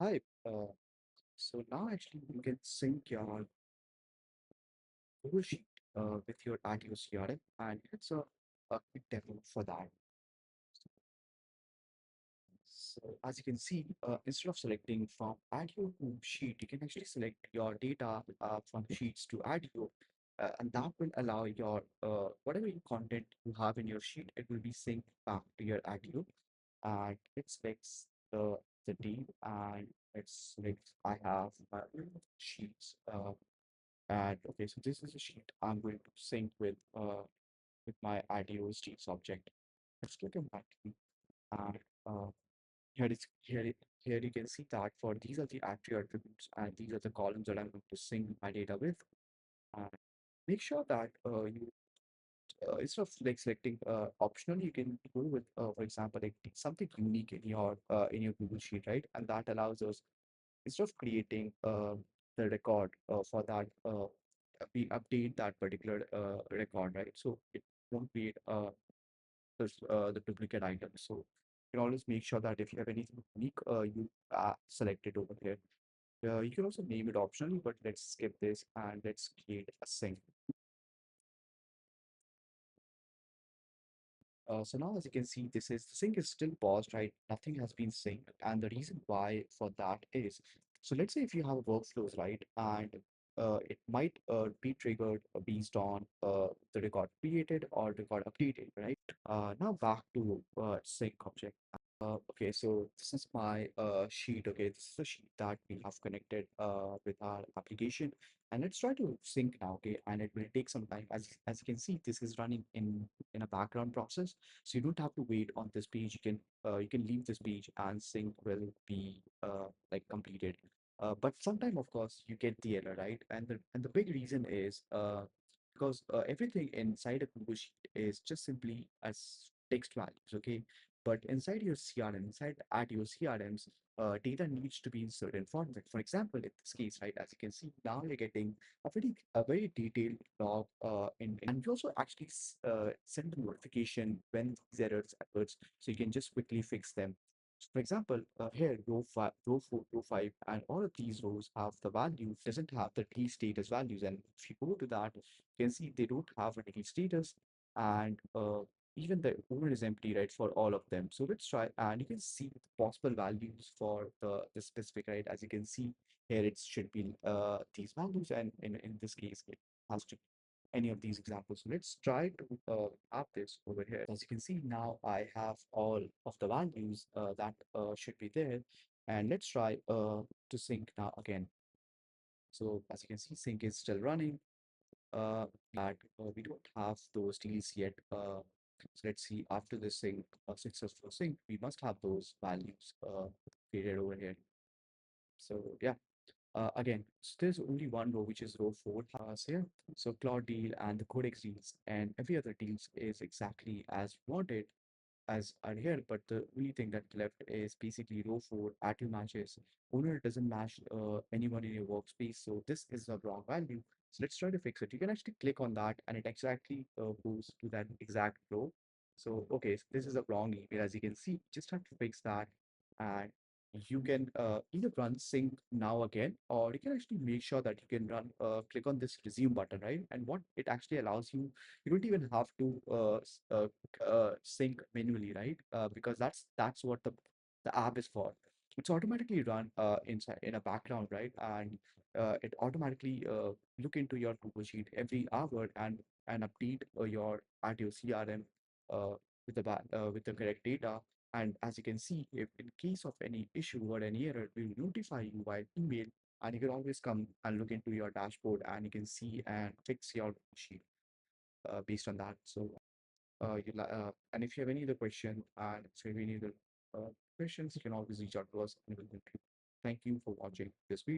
Hi. So now actually you can sync your Google Sheet with your Attio CRM, and it's a quick demo for that. So as you can see, instead of selecting from Attio to Sheet, you can actually select your data from Sheets to Attio, and that will allow your whatever your content you have in your sheet, it will be synced back to your Attio, and it selects the date, and it selects I have my sheets. And okay, so this is a sheet I'm going to sync with my IDO sheets object. Let's click on that key. And here you can see that for these are the attributes and these are the columns that I'm going to sync my data with. And make sure that you instead of like selecting optional, you can go with for example like something unique in your Google Sheet, right? And that allows us instead of creating the record for that we update that particular record, right? So it won't create the duplicate item. So you can always make sure that if you have anything unique, you select it over here. You can also name it optionally, but let's skip this and let's create a sync. So now, as you can see, the sync is still paused, right? Nothing has been synced, and the reason why for that is, so let's say if you have workflows, right, and it might be triggered based on the record created or record updated, right? Now back to sync object. Okay, so this is my sheet. Okay, this is the sheet that we have connected with our application, and let's try to sync now. Okay, and it will take some time. As you can see, this is running in a background process, so you don't have to wait on this page. You can leave this page, and sync will be like completed. But sometime, of course, you get the error, right? And the big reason is because everything inside a Google Sheet is just simply as text values. Okay, but inside your CRM, inside at your CRMs, data needs to be in certain format. For example, in this case, right, as you can see, now you're getting a very detailed log and you also actually send a notification when these errors occurs, so you can just quickly fix them. So for example, here row 4, row 5, and all of these rows have the value, doesn't have the T status values. And if you go to that, you can see they don't have a T status, and even the owner is empty, right, for all of them. So let's try, and you can see the possible values for the specific, right? As you can see here, it should be these values, and in this case, it has to be any of these examples. So let's try to add this over here. As you can see, now I have all of the values that should be there, and let's try to sync now again. So as you can see, sync is still running that we don't have those deals yet. So let's see, after the sync, successful sync, we must have those values created over here. So yeah, again, so there's only one row, which is row 4 has here. So Cloud deal and the Codex deals and every other deals is exactly as wanted as are here, but the only thing that left is basically row 4 active matches. Owner doesn't match anyone in your workspace, so this is a wrong value. So let's try to fix it. You can actually click on that and it exactly goes to that exact row. So okay, so this is a wrong email. As you can see, just have to fix that, and you can either run sync now again, or you can actually make sure that you can run click on this resume button, right? And what it actually allows you, you don't even have to sync manually, right? Because that's what the app is for. It's automatically run inside in a background, right? And it automatically look into your Google Sheet every hour and update your at your CRM uh, with the correct data. And as you can see, if in case of any issue or any error, we will notify you via email, and you can always come and look into your dashboard and you can see and fix your sheet based on that. So and if you have any other question and if you have any other questions, you can always reach out to us and we'll help you. Thank you for watching this video.